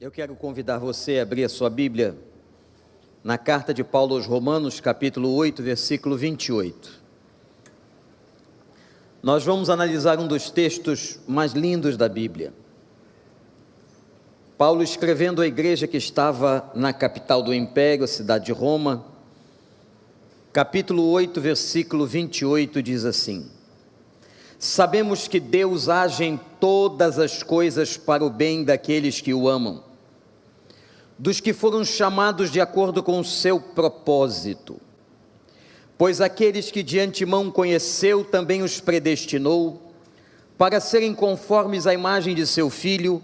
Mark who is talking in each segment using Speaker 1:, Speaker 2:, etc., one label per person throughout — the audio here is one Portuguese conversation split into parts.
Speaker 1: Eu quero convidar você a abrir a sua Bíblia na carta de Paulo aos Romanos, capítulo 8, versículo 28. Nós vamos analisar um dos textos mais lindos da Bíblia. Paulo escrevendo à igreja que estava na capital do império, a cidade de Roma, capítulo 8, versículo 28, diz assim: Sabemos que Deus age em todas as coisas para o bem daqueles que o amam, dos que foram chamados de acordo com o seu propósito. Pois aqueles que de antemão conheceu, também os predestinou, para serem conformes à imagem de seu Filho,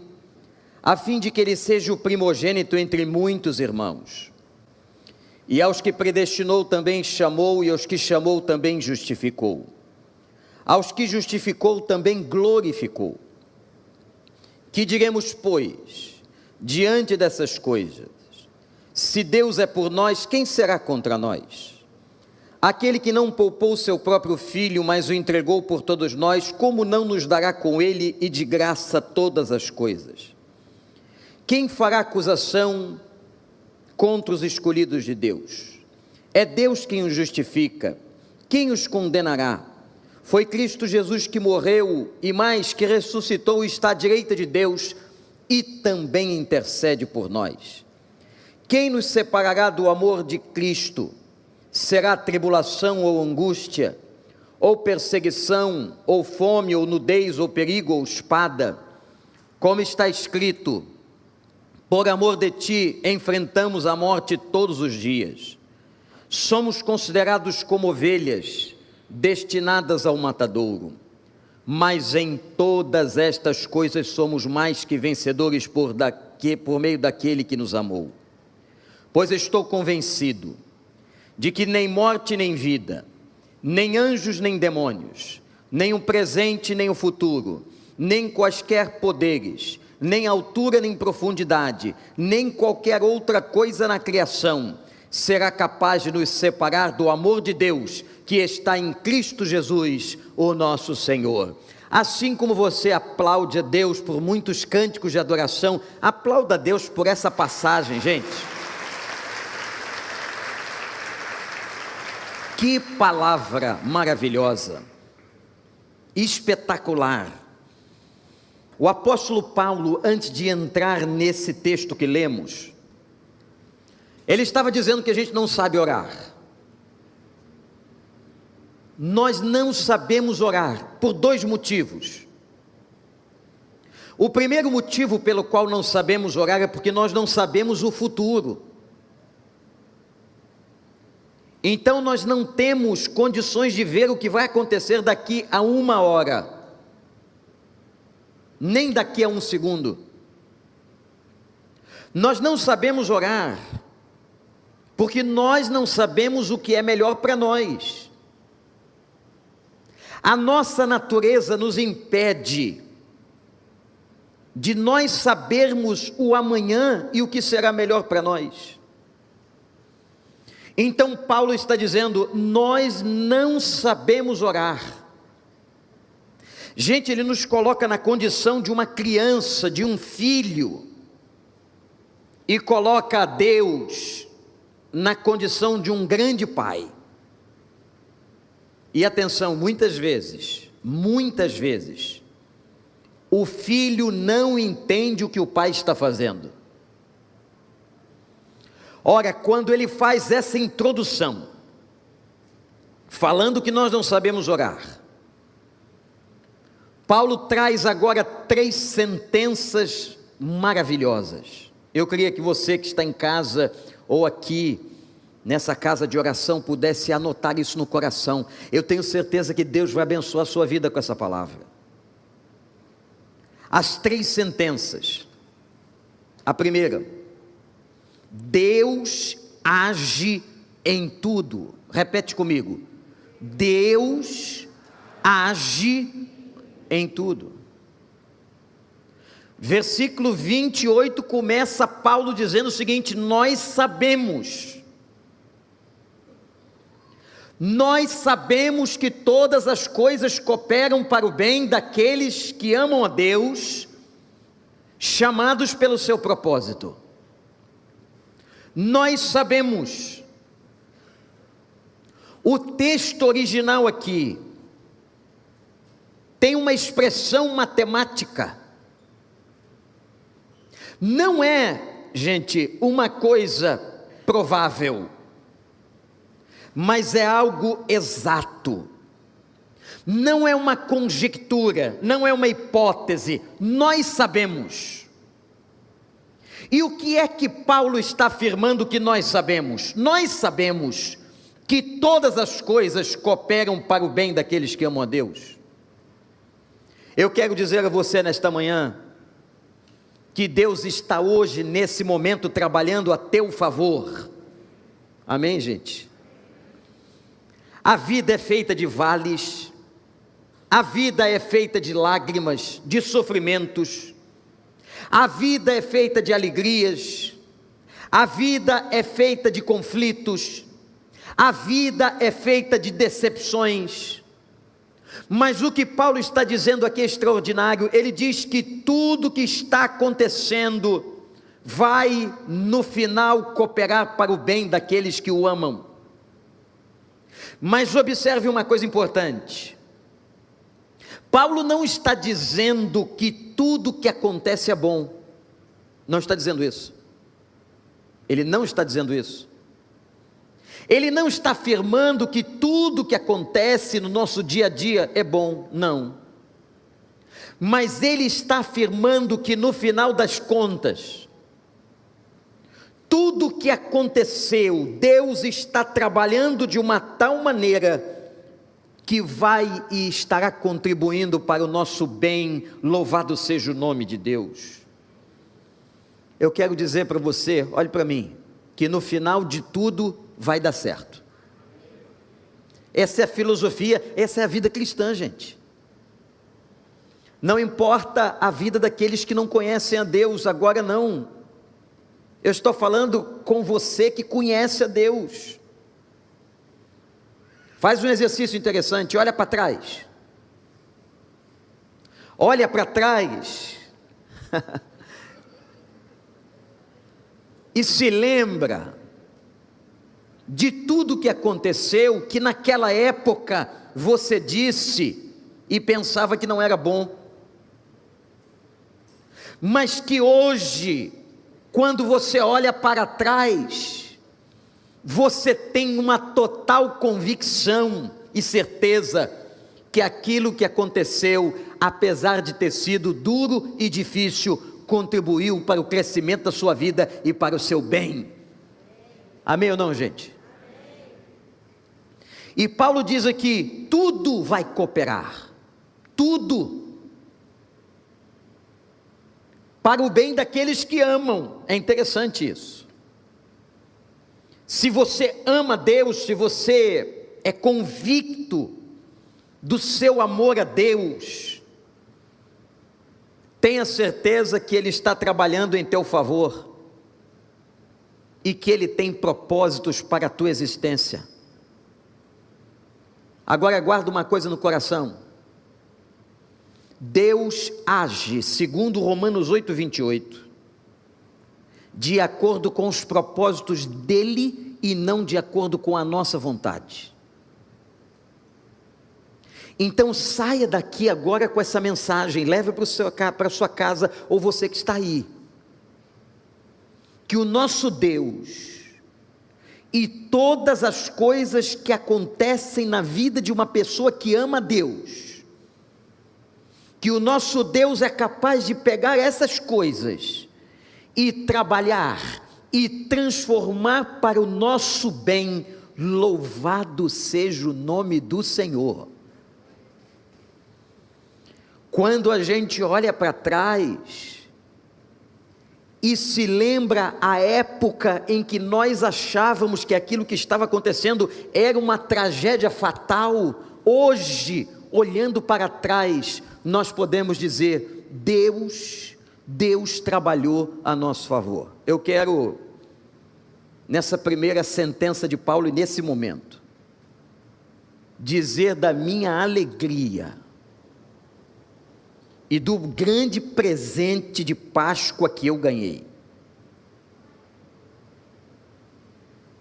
Speaker 1: a fim de que ele seja o primogênito entre muitos irmãos. E aos que predestinou também chamou, e aos que chamou também justificou. Aos que justificou também glorificou. Que diremos, pois, diante dessas coisas? Se Deus é por nós, quem será contra nós? Aquele que não poupou seu próprio Filho, mas o entregou por todos nós, como não nos dará com ele e de graça todas as coisas? Quem fará acusação contra os escolhidos de Deus? É Deus quem os justifica. Quem os condenará? Foi Cristo Jesus que morreu e mais, que ressuscitou e está à direita de Deus e também intercede por nós. Quem nos separará do amor de Cristo? Será tribulação ou angústia, ou perseguição, ou fome, ou nudez, ou perigo, ou espada? Como está escrito: por amor de ti enfrentamos a morte todos os dias. Somos considerados como ovelhas destinadas ao matadouro, mas em todas estas coisas somos mais que vencedores por meio daquele que nos amou. Pois estou convencido de que nem morte nem vida, nem anjos nem demônios, nem o presente nem o futuro, nem quaisquer poderes, nem altura nem profundidade, nem qualquer outra coisa na criação será capaz de nos separar do amor de Deus que está em Cristo Jesus, o nosso Senhor. Assim como você aplaude a Deus por muitos cânticos de adoração, aplauda a Deus por essa passagem, gente. Que palavra maravilhosa, espetacular. O apóstolo Paulo, antes de entrar nesse texto que lemos, ele estava dizendo que a gente não sabe orar. Nós não sabemos orar por dois motivos. O primeiro motivo pelo qual não sabemos orar é porque nós não sabemos o futuro. Então nós não temos condições de ver o que vai acontecer daqui a 1 hora, nem daqui a 1 segundo. Nós não sabemos orar, porque nós não sabemos o que é melhor para nós. A nossa natureza nos impede de nós sabermos o amanhã e o que será melhor para nós. Então Paulo está dizendo, nós não sabemos orar. Gente, ele nos coloca na condição de uma criança, de um filho, e coloca a Deus na condição de um grande pai. E atenção, muitas vezes, o filho não entende o que o pai está fazendo. Ora, quando ele faz essa introdução, falando que nós não sabemos orar, Paulo traz agora 3 sentenças maravilhosas. Eu queria que você que está em casa, ou aqui, nessa casa de oração, pudesse anotar isso no coração. Eu tenho certeza que Deus vai abençoar a sua vida com essa palavra. As 3 sentenças. A primeira: Deus age em tudo. Repete comigo: Deus age em tudo. Versículo 28 começa Paulo dizendo o seguinte: nós sabemos que todas as coisas cooperam para o bem daqueles que amam a Deus, chamados pelo seu propósito. Nós sabemos. O texto original aqui tem uma expressão matemática. Não é, gente, uma coisa provável, mas é algo exato. Não é uma conjectura, não é uma hipótese, nós sabemos. E o que é que Paulo está afirmando que nós sabemos? Nós sabemos que todas as coisas cooperam para o bem daqueles que amam a Deus. Eu quero dizer a você nesta manhã, que Deus está hoje, nesse momento, trabalhando a teu favor. Amém, gente? A vida é feita de vales, a vida é feita de lágrimas, de sofrimentos, a vida é feita de alegrias, a vida é feita de conflitos, a vida é feita de decepções. Mas o que Paulo está dizendo aqui é extraordinário. Ele diz que tudo que está acontecendo vai no final cooperar para o bem daqueles que o amam. Mas observe uma coisa importante. Paulo não está dizendo que tudo que acontece é bom. Não está dizendo isso. Ele não está dizendo isso. Ele não está afirmando que tudo que acontece no nosso dia a dia é bom, não. Mas ele está afirmando que no final das contas, tudo que aconteceu, Deus está trabalhando de uma tal maneira que vai e estará contribuindo para o nosso bem. Louvado seja o nome de Deus. Eu quero dizer para você, olhe para mim, que no final de tudo vai dar certo. Essa é a filosofia, essa é a vida cristã, gente. Não importa a vida daqueles que não conhecem a Deus, agora não. Eu estou falando com você que conhece a Deus. Faz um exercício interessante, olha para trás. Olha para trás. E se lembra de tudo que aconteceu, que naquela época você disse e pensava que não era bom, mas que hoje, quando você olha para trás, você tem uma total convicção e certeza que aquilo que aconteceu, apesar de ter sido duro e difícil, contribuiu para o crescimento da sua vida e para o seu bem. Amém ou não, gente? E Paulo diz aqui, tudo vai cooperar, tudo, para o bem daqueles que amam. É interessante isso. Se você ama Deus, se você é convicto do seu amor a Deus, tenha certeza que Ele está trabalhando em teu favor, e que Ele tem propósitos para a tua existência. Agora guarda uma coisa no coração: Deus age, segundo Romanos 8:28, de acordo com os propósitos dEle e não de acordo com a nossa vontade. Então saia daqui agora com essa mensagem, leve para a sua casa, ou você que está aí, que o nosso Deus e todas as coisas que acontecem na vida de uma pessoa que ama a Deus, que o nosso Deus é capaz de pegar essas coisas e trabalhar e transformar para o nosso bem. Louvado seja o nome do Senhor. Quando a gente olha para trás e se lembra a época em que nós achávamos que aquilo que estava acontecendo era uma tragédia fatal, hoje, olhando para trás, nós podemos dizer, Deus trabalhou a nosso favor. Eu quero, nessa primeira sentença de Paulo e nesse momento, dizer da minha alegria e do grande presente de Páscoa que eu ganhei.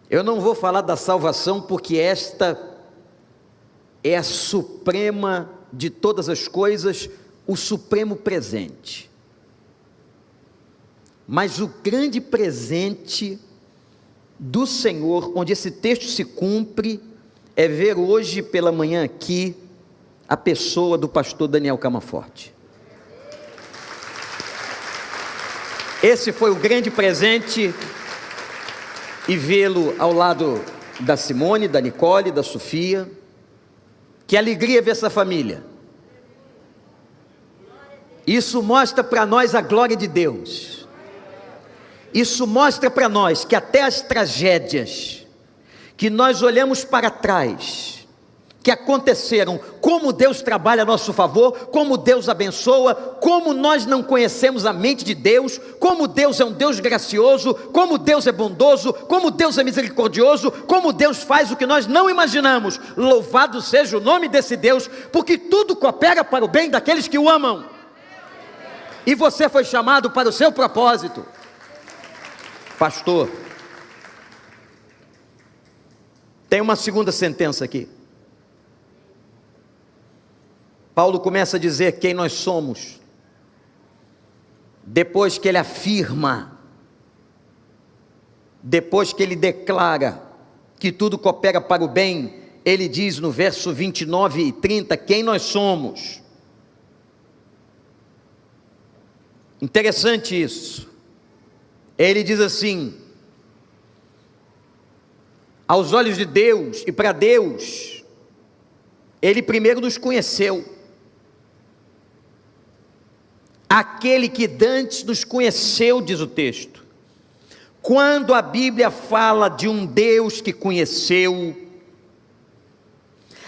Speaker 1: Eu não vou falar da salvação, porque esta é a suprema de todas as coisas, o supremo presente. Mas o grande presente do Senhor, onde esse texto se cumpre, é ver hoje pela manhã aqui a pessoa do pastor Daniel Camaforte. Esse foi o grande presente, e vê-lo ao lado da Simone, da Nicole, da Sofia. Que alegria ver essa família. Isso mostra para nós a glória de Deus. Isso mostra para nós que até as tragédias que nós olhamos para trás, que aconteceram, como Deus trabalha a nosso favor, como Deus abençoa, como nós não conhecemos a mente de Deus, como Deus é um Deus gracioso, como Deus é bondoso, como Deus é misericordioso, como Deus faz o que nós não imaginamos. Louvado seja o nome desse Deus, porque tudo coopera para o bem daqueles que o amam, e você foi chamado para o seu propósito. Pastor, tem uma segunda sentença aqui. Paulo começa a dizer quem nós somos, depois que ele afirma, depois que ele declara que tudo coopera para o bem, ele diz no verso 29 e 30, quem nós somos. Interessante isso. Ele diz assim: aos olhos de Deus e para Deus, Ele primeiro nos conheceu. Aquele que dantes nos conheceu, diz o texto. Quando a Bíblia fala de um Deus que conheceu,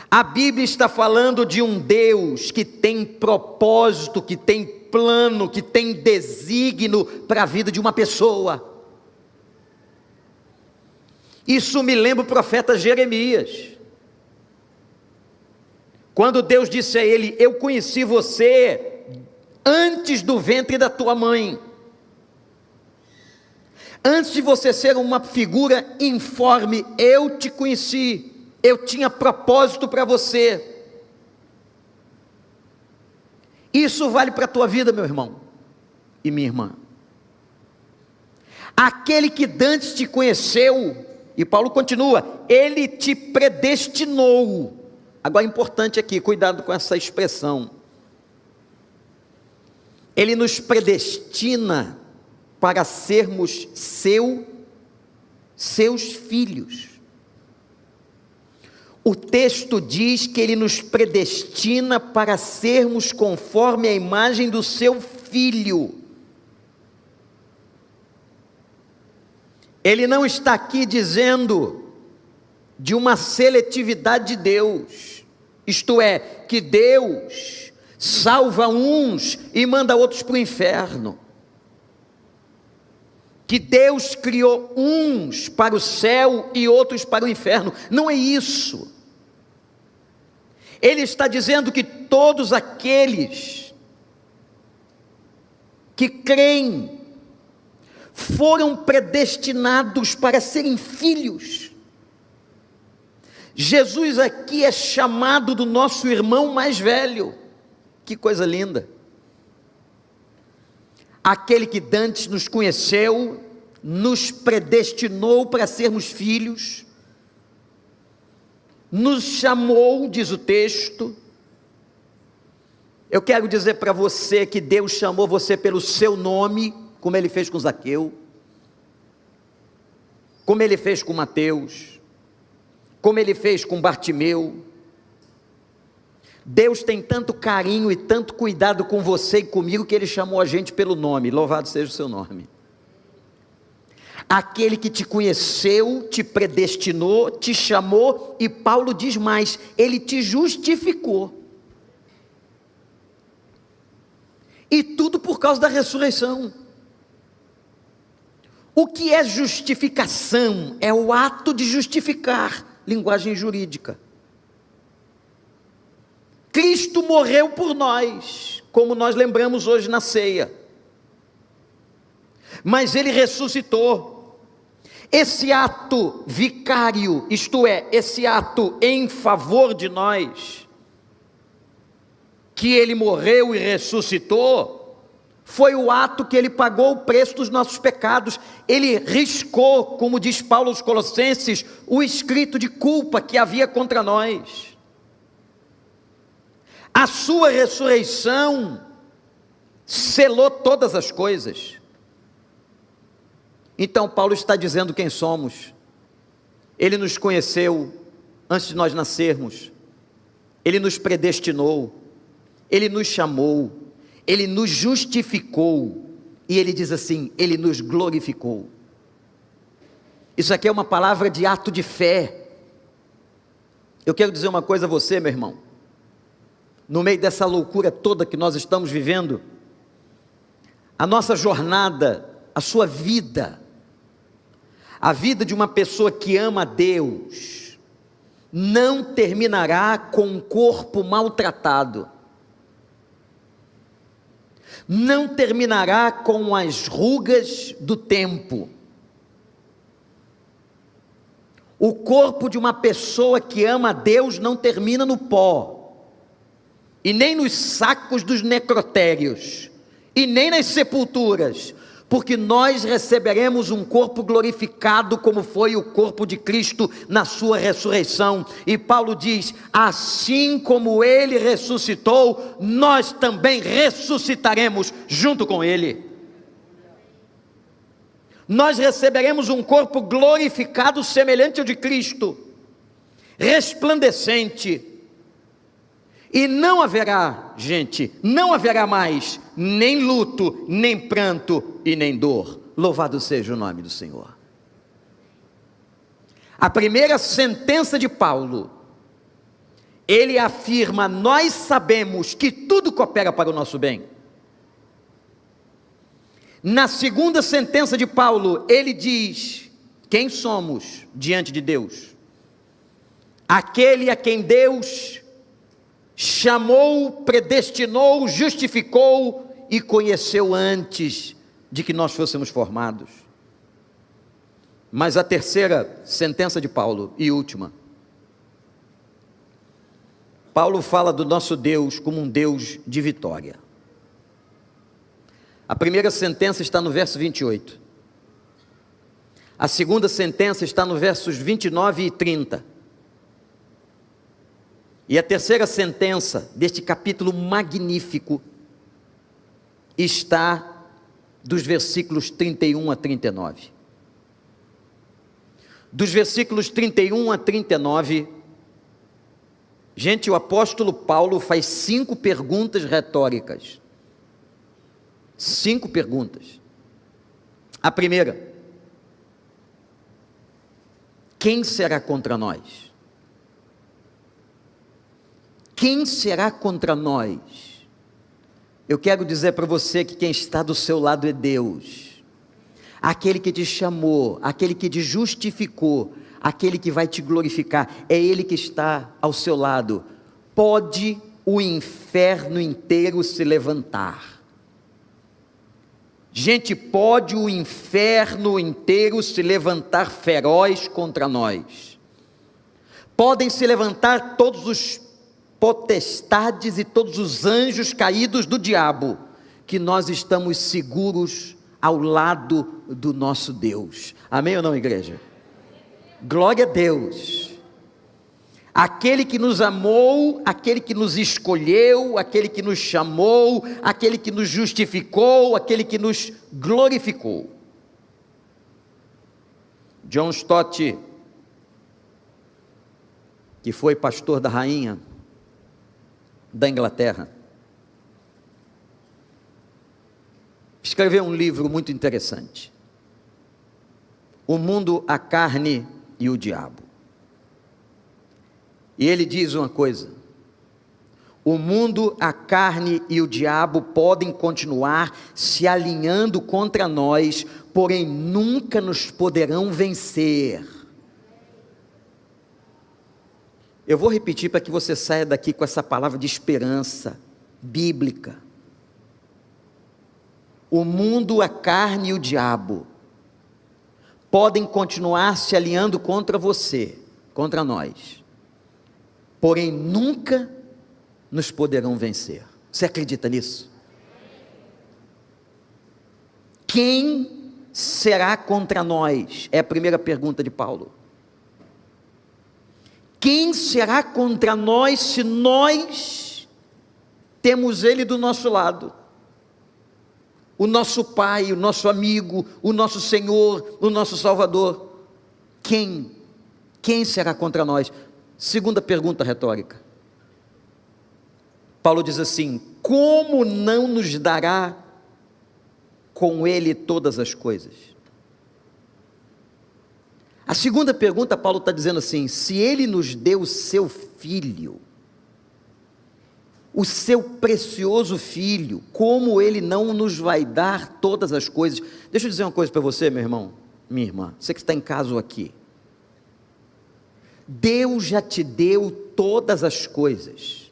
Speaker 1: a Bíblia está falando de um Deus que tem propósito, que tem plano, que tem desígnio para a vida de uma pessoa. Isso me lembra o profeta Jeremias, quando Deus disse a ele: eu conheci você antes do ventre da tua mãe, antes de você ser uma figura informe, eu te conheci, eu tinha propósito para você. Isso vale para a tua vida, meu irmão e minha irmã. Aquele que dantes te conheceu, e Paulo continua, ele te predestinou. Agora é importante aqui, cuidado com essa expressão. Ele nos predestina para sermos seus filhos. O texto diz que ele nos predestina para sermos conforme a imagem do seu filho. Ele não está aqui dizendo de uma seletividade de Deus, isto é, que Deus salva uns e manda outros para o inferno, que Deus criou uns para o céu e outros para o inferno. Não é isso. Ele está dizendo que todos aqueles que creem foram predestinados para serem filhos. Jesus aqui é chamado do nosso irmão mais velho. Que coisa linda. Aquele que dantes nos conheceu, nos predestinou para sermos filhos, nos chamou, diz o texto. Eu quero dizer para você que Deus chamou você pelo seu nome, como Ele fez com Zaqueu, como Ele fez com Mateus, como Ele fez com Bartimeu. Deus tem tanto carinho e tanto cuidado com você e comigo, que Ele chamou a gente pelo nome. Louvado seja o seu nome. Aquele que te conheceu, te predestinou, te chamou, e Paulo diz mais, Ele te justificou. E tudo por causa da ressurreição. O que é justificação? É o ato de justificar, linguagem jurídica. Cristo morreu por nós, como nós lembramos hoje na ceia. Mas ele ressuscitou. Esse ato vicário, isto é, esse ato em favor de nós, que ele morreu e ressuscitou, foi o ato que ele pagou o preço dos nossos pecados. Ele riscou, como diz Paulo aos Colossenses, o escrito de culpa que havia contra nós. A sua ressurreição selou todas as coisas. Então Paulo está dizendo quem somos. Ele nos conheceu antes de nós nascermos. Ele nos predestinou. Ele nos chamou. Ele nos justificou. E ele diz assim, ele nos glorificou. Isso aqui é uma palavra de ato de fé. Eu quero dizer uma coisa a você, meu irmão. No meio dessa loucura toda que nós estamos vivendo, a nossa jornada, a sua vida, a vida de uma pessoa que ama a Deus, não terminará com um corpo maltratado, não terminará com as rugas do tempo. O corpo de uma pessoa que ama a Deus não termina no pó, e nem nos sacos dos necrotérios, e nem nas sepulturas, porque nós receberemos um corpo glorificado, como foi o corpo de Cristo na sua ressurreição. E Paulo diz, assim como ele ressuscitou, nós também ressuscitaremos junto com ele. Nós receberemos um corpo glorificado semelhante ao de Cristo, resplandecente. E não haverá, gente, não haverá mais nem luto, nem pranto e nem dor. Louvado seja o nome do Senhor. A primeira sentença de Paulo, ele afirma, nós sabemos que tudo coopera para o nosso bem. Na segunda sentença de Paulo, ele diz, quem somos diante de Deus? Aquele a quem Deus chamou, predestinou, justificou e conheceu antes de que nós fôssemos formados. Mas a terceira sentença de Paulo, e última, Paulo fala do nosso Deus como um Deus de vitória. A primeira sentença está no verso 28. A segunda sentença está no versos 29 e 30. E a terceira sentença deste capítulo magnífico está dos versículos 31 a 39. Dos versículos 31 a 39, gente, o apóstolo Paulo faz 5 perguntas retóricas. 5 perguntas. A primeira: quem será contra nós? Quem será contra nós? Eu quero dizer para você que quem está do seu lado é Deus, aquele que te chamou, aquele que te justificou, aquele que vai te glorificar, é Ele que está ao seu lado. Pode o inferno inteiro se levantar. Gente, pode o inferno inteiro se levantar feroz contra nós. Podem se levantar todos os potestades e todos os anjos caídos do diabo, que nós estamos seguros ao lado do nosso Deus. Amém ou não, igreja? Glória a Deus. Aquele que nos amou, aquele que nos escolheu, aquele que nos chamou, aquele que nos justificou, aquele que nos glorificou. John Stott, que foi pastor da rainha da Inglaterra, escreveu um livro muito interessante, O Mundo, a Carne e o Diabo. E ele diz uma coisa: o mundo, a carne e o diabo podem continuar se alinhando contra nós, porém nunca nos poderão vencer. Eu vou repetir para que você saia daqui com essa palavra de esperança bíblica. o mundo, a carne e o diabo podem continuar se alinhando contra você, contra nós, porém nunca nos poderão vencer. Você acredita nisso? Quem será contra nós? É a primeira pergunta de Paulo. Quem será contra nós se nós temos Ele do nosso lado? O nosso Pai, o nosso amigo, o nosso Senhor, o nosso Salvador. Quem? Quem será contra nós? Segunda pergunta retórica. Paulo diz assim: como não nos dará com Ele todas as coisas? A segunda pergunta, Paulo está dizendo assim: se Ele nos deu o seu Filho, o seu precioso Filho, como Ele não nos vai dar todas as coisas? Deixa eu dizer uma coisa para você, meu irmão, minha irmã, você que está em casa ou aqui. Deus já te deu todas as coisas.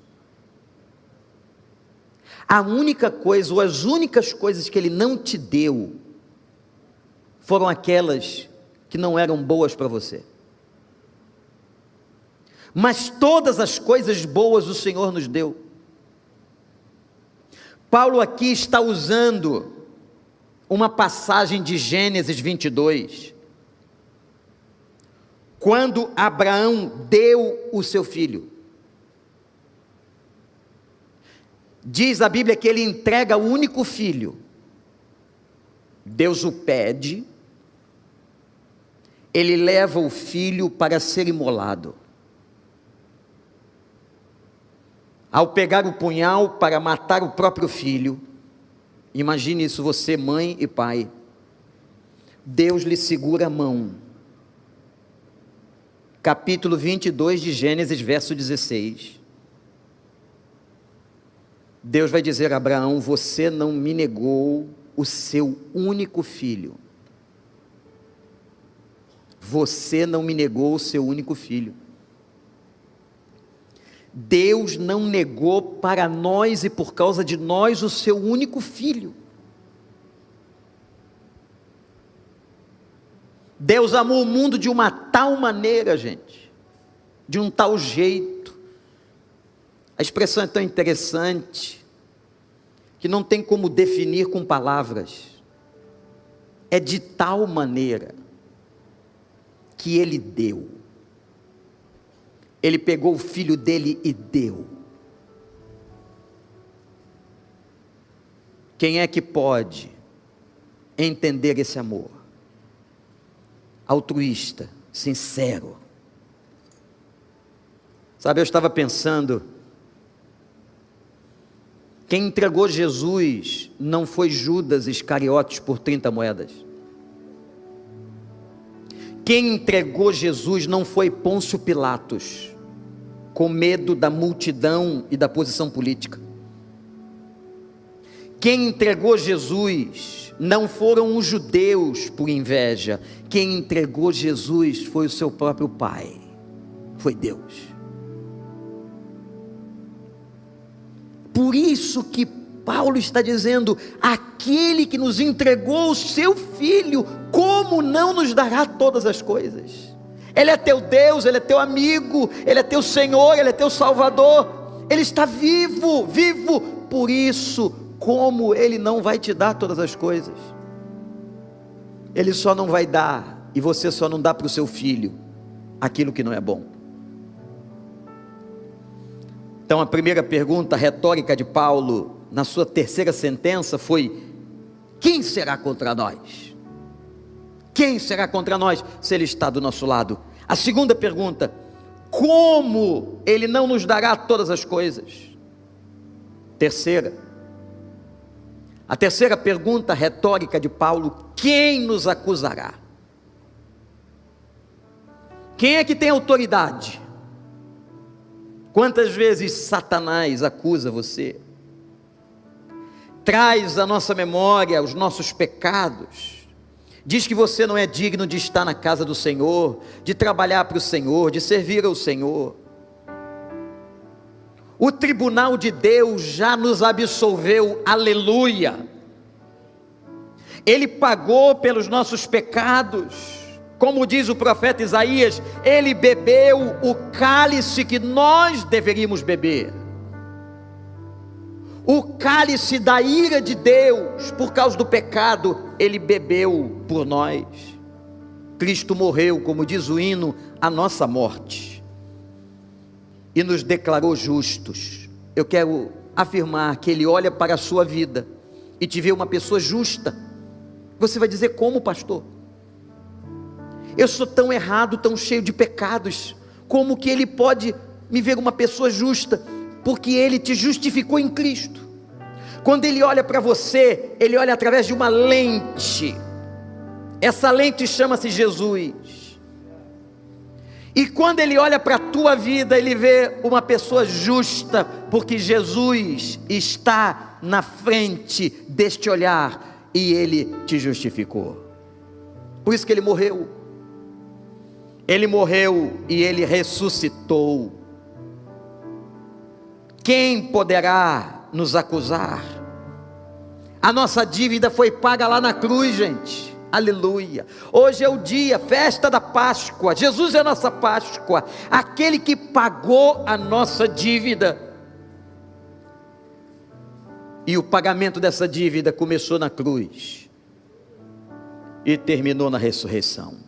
Speaker 1: A única coisa, ou as únicas coisas que Ele não te deu, foram aquelas que não eram boas para você. Mas todas as coisas boas o Senhor nos deu. Paulo aqui está usando uma passagem de Gênesis 22, quando Abraão deu o seu filho. Diz a Bíblia que ele entrega o único filho. Deus o pede, ele leva o filho para ser imolado. Ao pegar o punhal para matar o próprio filho, imagine isso, você, mãe e pai, Deus lhe segura a mão. Capítulo 22 de Gênesis, verso 16. Deus vai dizer a Abraão: você não me negou o seu único filho. Você não me negou o seu único filho. Deus não negou para nós e por causa de nós o seu único filho. Deus amou o mundo de uma tal maneira, gente, de um tal jeito. A expressão é tão interessante que não tem como definir com palavras. É de tal maneira que Ele deu. Ele pegou o filho dele e deu. Quem é que pode entender esse amor? Altruísta, sincero. Sabe, eu estava pensando, quem entregou Jesus não foi Judas Iscariotes por 30 moedas. Quem entregou Jesus não foi Pôncio Pilatos, com medo da multidão e da posição política. Quem entregou Jesus não foram os judeus por inveja. Quem entregou Jesus foi o seu próprio Pai, foi Deus. Por isso que Paulo está dizendo: aquele que nos entregou o seu Filho, como não nos dará todas as coisas? Ele é teu Deus, Ele é teu amigo, Ele é teu Senhor, Ele é teu Salvador, Ele está vivo, vivo. Por isso, como Ele não vai te dar todas as coisas? Ele só não vai dar, e você só não dá para o seu filho aquilo que não é bom. Então a primeira pergunta retórica de Paulo, na sua terceira sentença, foi: quem será contra nós? Quem será contra nós se Ele está do nosso lado? A segunda pergunta: como Ele não nos dará todas as coisas? A terceira pergunta retórica de Paulo: quem nos acusará? Quem é que tem autoridade? Quantas vezes Satanás acusa você? Traz à nossa memória os nossos pecados, diz que você não é digno de estar na casa do Senhor, de trabalhar para o Senhor, de servir ao Senhor. O tribunal de Deus já nos absolveu, aleluia. Ele pagou pelos nossos pecados. Como diz o profeta Isaías, Ele bebeu o cálice que nós deveríamos beber. O cálice da ira de Deus, por causa do pecado, Ele bebeu por nós. Cristo morreu, como diz o hino, a nossa morte, e nos declarou justos. Eu quero afirmar que Ele olha para a sua vida e te vê uma pessoa justa. Você vai dizer: como, pastor? Eu sou tão errado, tão cheio de pecados. Como que Ele pode me ver uma pessoa justa? Porque Ele te justificou em Cristo. Quando Ele olha para você, Ele olha através de uma lente. Essa lente chama-se Jesus. E quando Ele olha para a tua vida, Ele vê uma pessoa justa, porque Jesus está na frente deste olhar e Ele te justificou. Por isso que Ele morreu. Ele morreu e Ele ressuscitou. Quem poderá nos acusar? A nossa dívida foi paga lá na cruz, gente. Aleluia. Hoje é o dia, festa da Páscoa. Jesus é a nossa Páscoa, aquele que pagou a nossa dívida. E o pagamento dessa dívida começou na cruz e terminou na ressurreição.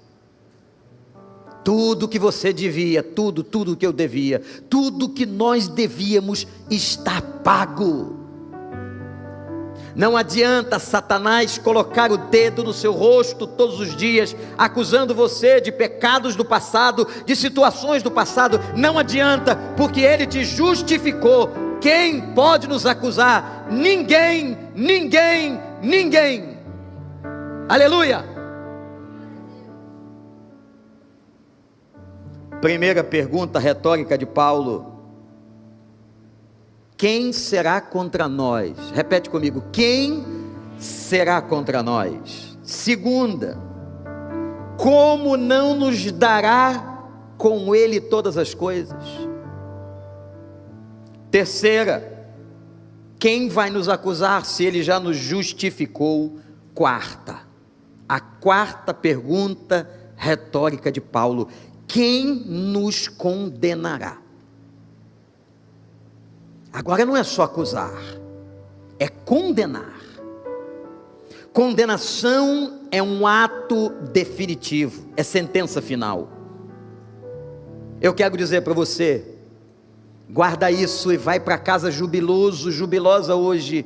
Speaker 1: Tudo que você devia, tudo que eu devia, tudo que nós devíamos está pago. Não adianta Satanás colocar o dedo no seu rosto todos os dias, acusando você de pecados do passado, de situações do passado. Não adianta, porque Ele te justificou. Quem pode nos acusar? Ninguém, ninguém, ninguém. Aleluia. Primeira pergunta retórica de Paulo: quem será contra nós? Repete comigo: quem será contra nós? Segunda: como não nos dará com Ele todas as coisas? Terceira: quem vai nos acusar se Ele já nos justificou? Quarta, a quarta pergunta retórica de Paulo: quem nos condenará? Agora não é só acusar, é condenar. Condenação é um ato definitivo, é sentença final. Eu quero dizer para você, guarda isso e vai para casa jubiloso, jubilosa hoje,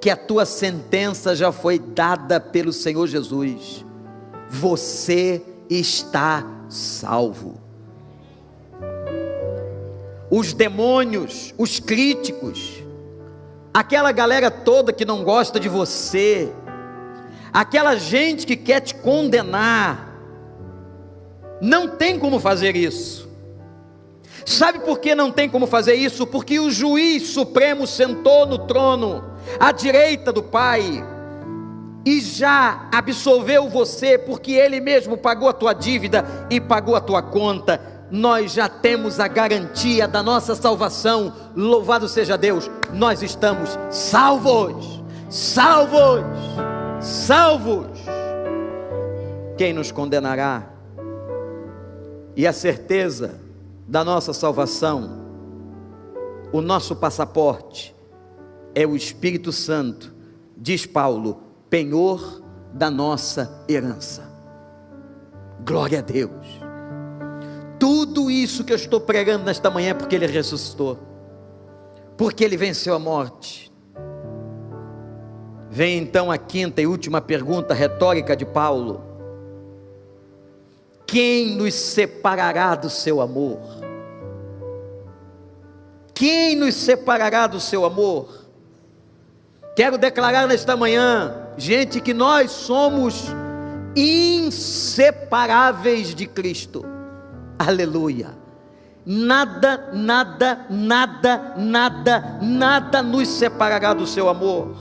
Speaker 1: que a tua sentença já foi dada pelo Senhor Jesus. Você está salvo. Os demônios, os críticos, aquela galera toda que não gosta de você, aquela gente que quer te condenar, não tem como fazer isso. Sabe por que não tem como fazer isso? Porque o juiz supremo sentou no trono, à direita do Pai, e já absolveu você, porque Ele mesmo pagou a tua dívida e pagou a tua conta. Nós já temos a garantia da nossa salvação. Louvado seja Deus, nós estamos salvos, salvos, salvos. Quem nos condenará? E a certeza da nossa salvação, o nosso passaporte é o Espírito Santo, diz Paulo, penhor da nossa herança. Glória a Deus. Tudo isso que eu estou pregando nesta manhã é porque Ele ressuscitou, porque Ele venceu a morte. Vem então a quinta e última pergunta retórica de Paulo: quem nos separará do seu amor? Quem nos separará do seu amor? Quero declarar nesta manhã, gente, que nós somos inseparáveis de Cristo. Aleluia. Nada, nada, nada, nada, nada nos separará do seu amor.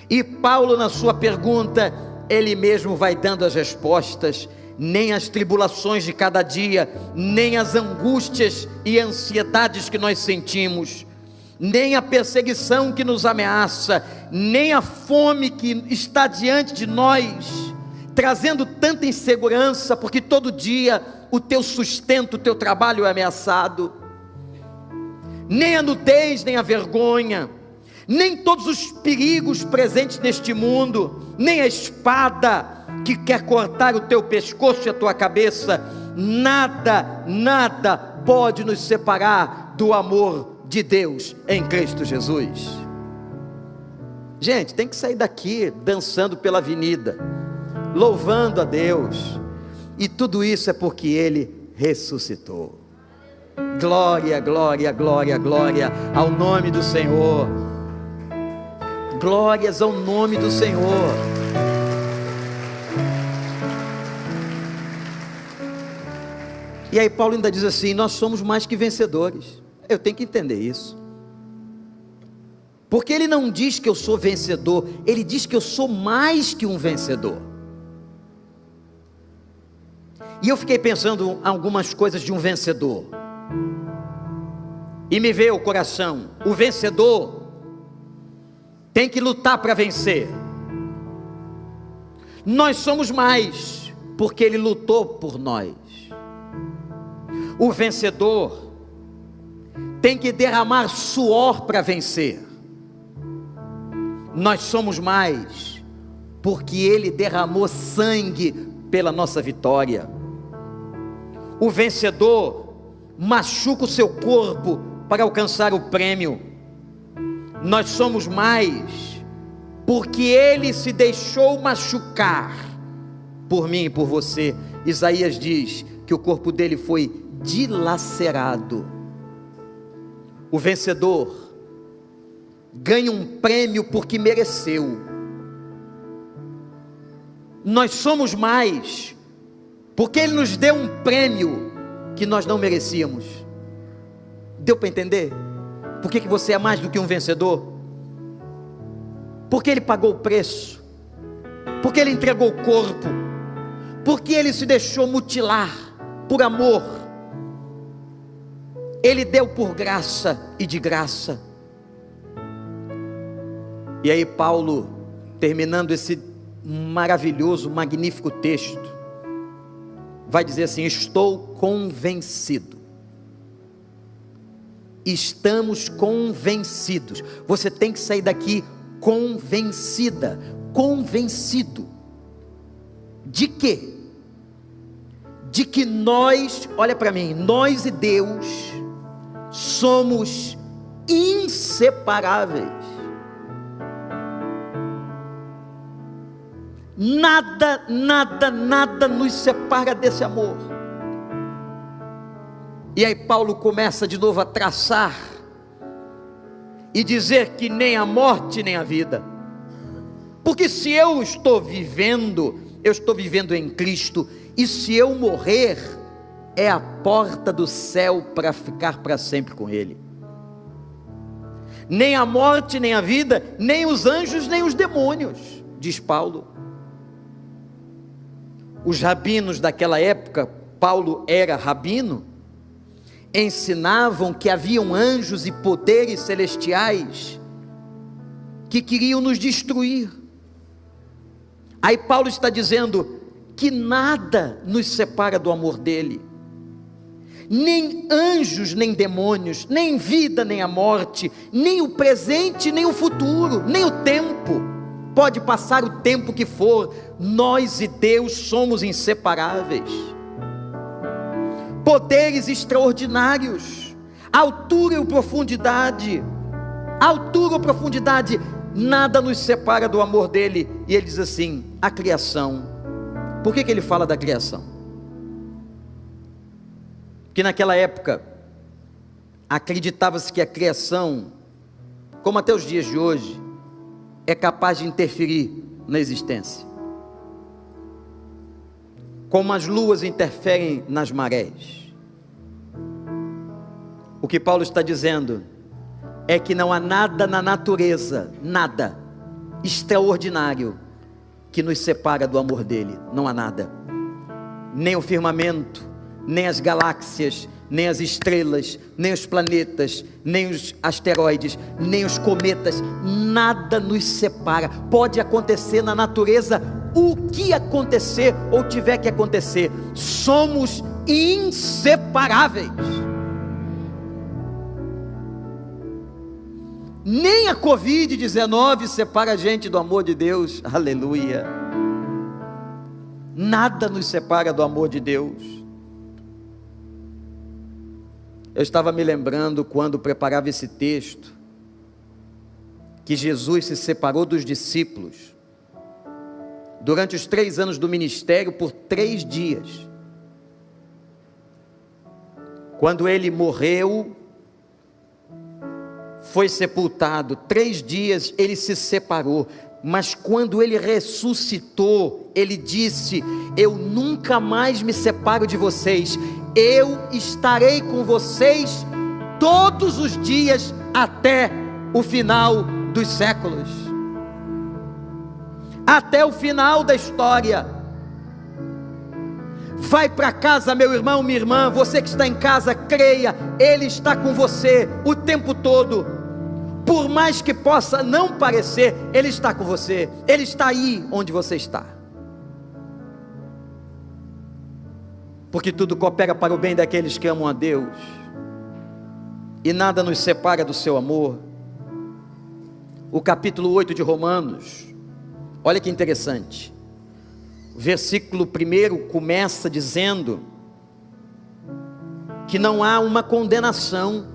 Speaker 1: E Paulo, na sua pergunta, ele mesmo vai dando as respostas. Nem as tribulações de cada dia, nem as angústias e ansiedades que nós sentimos, nem a perseguição que nos ameaça, nem a fome que está diante de nós, trazendo tanta insegurança, porque todo dia o teu sustento, o teu trabalho é ameaçado, nem a nudez, nem a vergonha, nem todos os perigos presentes neste mundo, nem a espada que quer cortar o teu pescoço e a tua cabeça, nada pode nos separar do amor de Deus em Cristo Jesus. Gente, tem que sair daqui dançando pela avenida, louvando a Deus, e tudo isso é porque Ele ressuscitou. Glória, glória, glória, glória ao nome do Senhor. Glórias ao nome do Senhor. E aí Paulo ainda diz assim: nós somos mais que vencedores. Eu tenho que entender isso, porque ele não diz que eu sou vencedor, ele diz que eu sou mais que um vencedor. E eu fiquei pensando algumas coisas de um vencedor, e me veio ao coração: o vencedor tem que lutar para vencer. Nós somos mais, porque ele lutou por nós. O vencedor tem que derramar suor para vencer. Nós somos mais, porque ele derramou sangue pela nossa vitória. O vencedor machuca o seu corpo para alcançar o prêmio. Nós somos mais, porque ele se deixou machucar por mim e por você. Isaías diz que o corpo dele foi dilacerado. O vencedor ganha um prêmio porque mereceu. Nós somos mais, porque ele nos deu um prêmio que nós não merecíamos. Deu para entender? Por que você é mais do que um vencedor? Porque ele pagou o preço, porque ele entregou o corpo, porque ele se deixou mutilar por amor. Ele deu por graça e de graça. E aí Paulo, terminando esse maravilhoso, magnífico texto, vai dizer assim: estou convencido. Estamos convencidos. Você tem que sair daqui convencida, convencido. De quê? De que nós, olha para mim, nós e Deus somos inseparáveis. Nada nos separa desse amor. E aí Paulo começa de novo a traçar e dizer que nem a morte nem a vida, porque se eu estou vivendo em Cristo, e se eu morrer, é a porta do céu para ficar para sempre com Ele. Nem a morte nem a vida, nem os anjos nem os demônios, diz Paulo. Os rabinos daquela época, Paulo era rabino, ensinavam que haviam anjos e poderes celestiais que queriam nos destruir. Aí Paulo está dizendo que nada nos separa do amor dele, nem anjos, nem demônios, nem vida, nem a morte, nem o presente, nem o futuro, nem o tempo. Pode passar o tempo que for, nós e Deus somos inseparáveis. Poderes extraordinários, altura e profundidade, nada nos separa do amor dele. E ele diz assim: a criação. Por que ele fala da criação? Porque naquela época acreditava-se que a criação, como até os dias de hoje, é capaz de interferir na existência, como as luas interferem nas marés. O que Paulo está dizendo é que não há nada na natureza, nada extraordinário que nos separa do amor dele. Não há nada, nem o firmamento, nem as galáxias, nem as estrelas, nem os planetas, nem os asteroides, nem os cometas, nada nos separa. Pode acontecer na natureza o que acontecer ou tiver que acontecer, somos inseparáveis. Nem a Covid-19 separa a gente do amor de Deus, aleluia. Nada nos separa do amor de Deus. Eu estava me lembrando, quando preparava esse texto, que Jesus se separou dos discípulos durante os 3 anos do ministério por 3 dias. Quando ele morreu, foi sepultado, 3 dias ele se separou, mas quando ele ressuscitou, ele disse: eu nunca mais me separo de vocês, eu estarei com vocês todos os dias até o final dos séculos, até o final da história. Vai para casa, meu irmão, minha irmã, você que está em casa, creia, Ele está com você o tempo todo. Por mais que possa não parecer, Ele está com você, Ele está aí onde você está, porque tudo coopera para o bem daqueles que amam a Deus, e nada nos separa do seu amor. O capítulo 8 de Romanos, olha que interessante, o versículo 1 começa dizendo que não há uma condenação.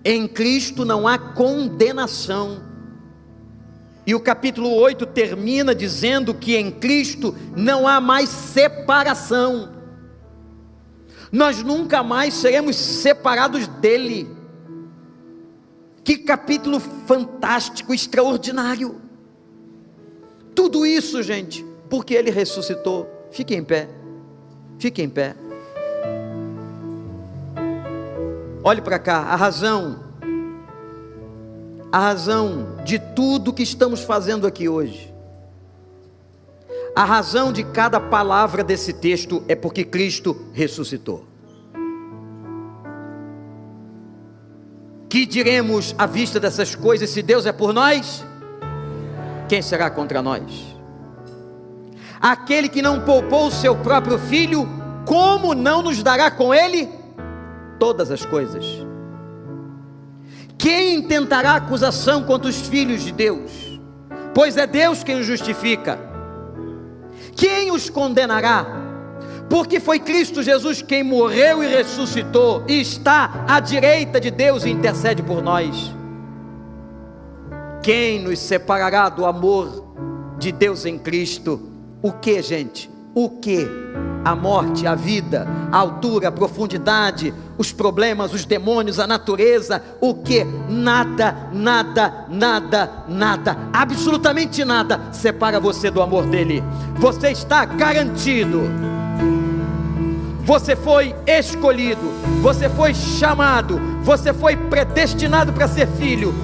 Speaker 1: Em Cristo não há condenação. E o capítulo 8 termina dizendo que em Cristo não há mais separação. Nós nunca mais seremos separados dele. Que capítulo fantástico, extraordinário. Tudo isso, gente, porque ele ressuscitou. Fique em pé. Fique em pé. Olhe para cá, a razão de tudo que estamos fazendo aqui hoje, a razão de cada palavra desse texto é porque Cristo ressuscitou. Que diremos à vista dessas coisas? Se Deus é por nós, quem será contra nós? Aquele que não poupou o seu próprio filho, como não nos dará com ele todas as coisas? Quem intentará acusação contra os filhos de Deus? Pois é Deus quem os justifica. Quem os condenará? Porque foi Cristo Jesus quem morreu e ressuscitou, e está à direita de Deus e intercede por nós. Quem nos separará do amor de Deus em Cristo? O que, gente? O que? A morte, a vida, a altura, a profundidade, os problemas, os demônios, a natureza, o que? Nada, nada, nada, nada, absolutamente nada separa você do amor dele. Você está garantido, você foi escolhido, você foi chamado, você foi predestinado para ser filho,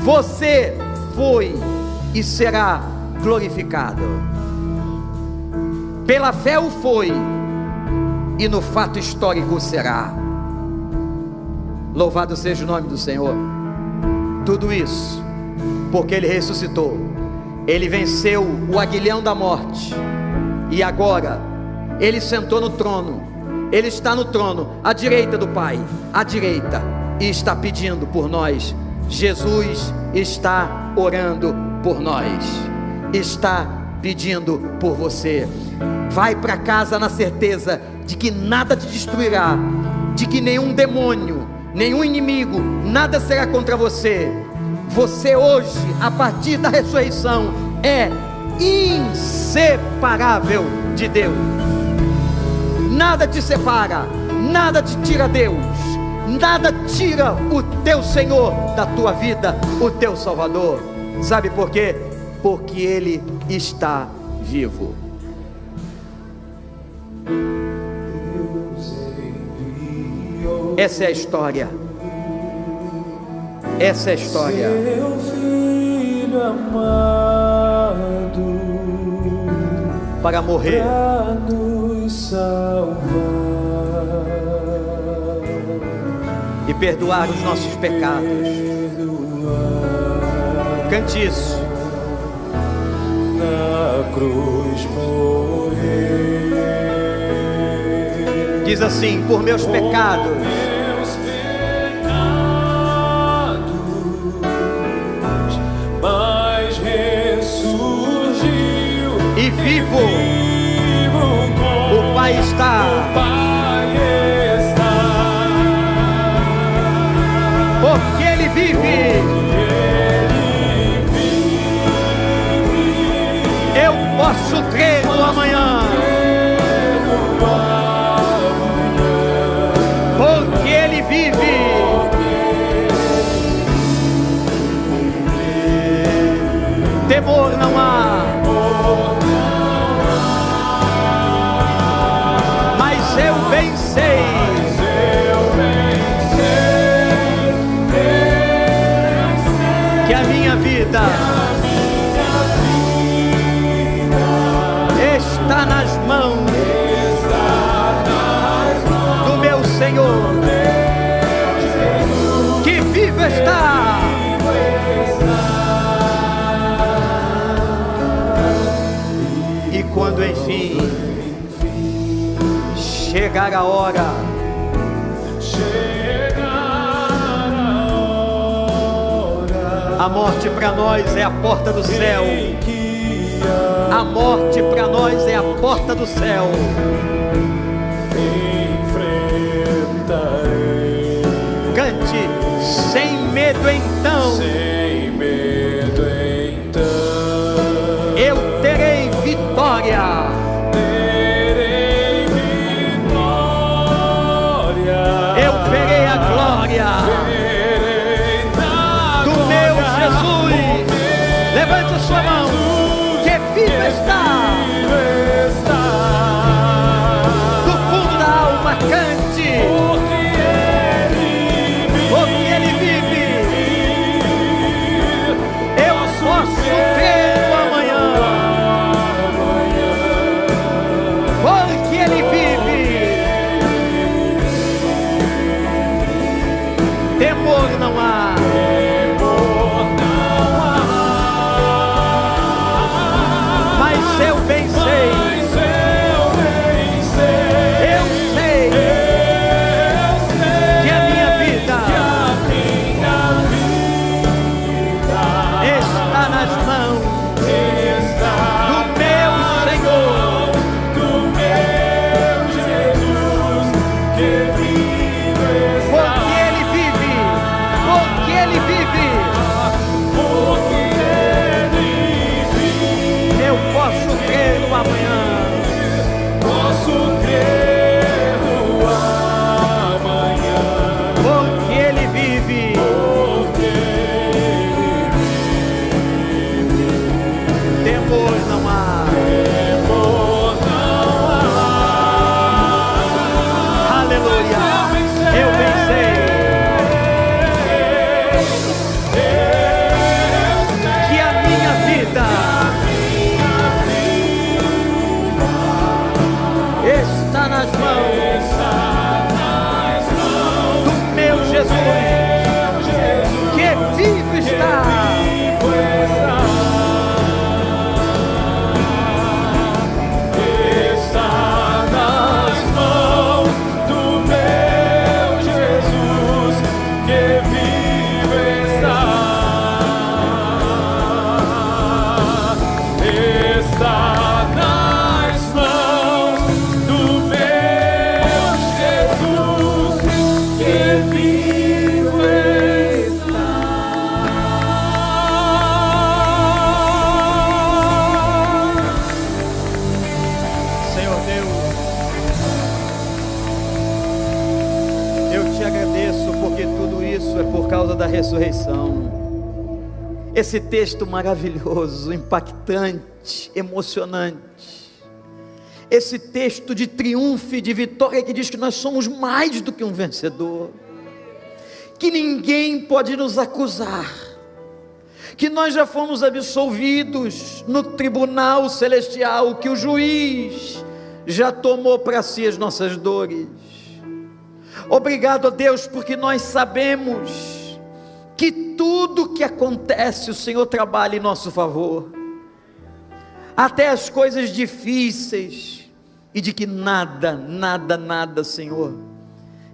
Speaker 1: você foi e será glorificado. Pela fé o foi, e no fato histórico será. Louvado seja o nome do Senhor. Tudo isso porque ele ressuscitou, ele venceu o aguilhão da morte, e agora ele sentou no trono, ele está no trono, à direita do Pai, à direita, e está pedindo por nós. Jesus está orando por nós, está pedindo por você. Vai para casa na certeza de que nada te destruirá, de que nenhum demônio, nenhum inimigo, nada será contra você. Você hoje, a partir da ressurreição, é inseparável de Deus. Nada te separa, nada te tira Deus, nada tira o teu Senhor da tua vida, o teu Salvador. Sabe por quê? Porque Ele está vivo. Essa é a história. Essa é a história.
Speaker 2: Seu filho amado
Speaker 1: Para morrer,
Speaker 2: para nos salvar.
Speaker 1: perdoar os nossos pecados. Cante isso.
Speaker 2: Na cruz morrer.
Speaker 1: Diz assim: por meus pecados,
Speaker 2: mas ressurgiu
Speaker 1: e vivo, o Pai está. Porque Ele vive, eu posso crer no amanhã. Porque Ele vive, temor não há. Mas eu bem sei que a minha vida está nas mãos do meu Senhor, que vivo está. E quando enfim chegar a hora, a morte para nós é a porta do céu. A morte para nós é a porta do céu. Cante sem medo então.
Speaker 2: Sem medo então.
Speaker 1: Eu terei vitória.
Speaker 2: Terei vitória.
Speaker 1: Eu verei a glória do meu Jesus. Levante a sua mão. Que vivo está. Do fundo da alma cante. Porque Ele vive. Eu posso crer no amanhã. Porque Ele vive. Temor não há. Mas eu bem sei. Eu sei que a minha vida está nas mãos do meu Senhor. Porque Ele vive. Porque Ele vive. Eu posso crer no amanhã.
Speaker 2: Posso crer no amanhã.
Speaker 1: Porque Ele vive. Temor não há. Aleluia. Eu bem sei que a minha vida está nas mãos do meu Jesus, que vivo está.
Speaker 2: Está nas mãos do meu Jesus, que vive está. Está nas mãos do meu Jesus, que vivo está.
Speaker 1: Senhor Deus, eu te agradeço porque tudo isso é por causa da ressurreição. Esse texto maravilhoso, impactante, emocionante. Esse texto de triunfo e de vitória que diz que nós somos mais do que um vencedor. Que ninguém pode nos acusar. Que nós já fomos absolvidos no tribunal celestial, que o juiz já tomou para si as nossas dores. Obrigado, ó Deus, porque nós sabemos que tudo que acontece, o Senhor trabalha em nosso favor, até as coisas difíceis, e de que nada, Senhor,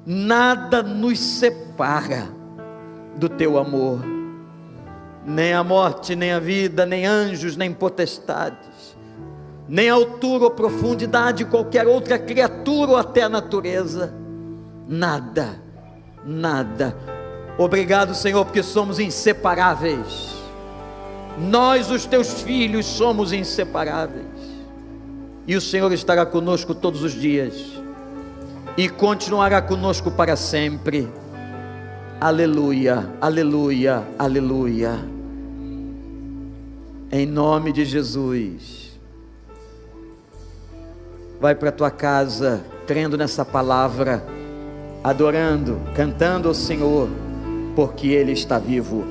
Speaker 1: nada nos separa do teu amor, nem a morte, nem a vida, nem anjos, nem potestades, nem altura ou profundidade, qualquer outra criatura ou até a natureza, nada. Obrigado, Senhor, porque somos inseparáveis. Nós, os teus filhos, somos inseparáveis, e o Senhor estará conosco todos os dias, e continuará conosco para sempre. Aleluia, aleluia, aleluia. Em nome de Jesus. Vai para a tua casa, crendo nessa palavra, adorando, cantando ao Senhor, porque Ele está vivo.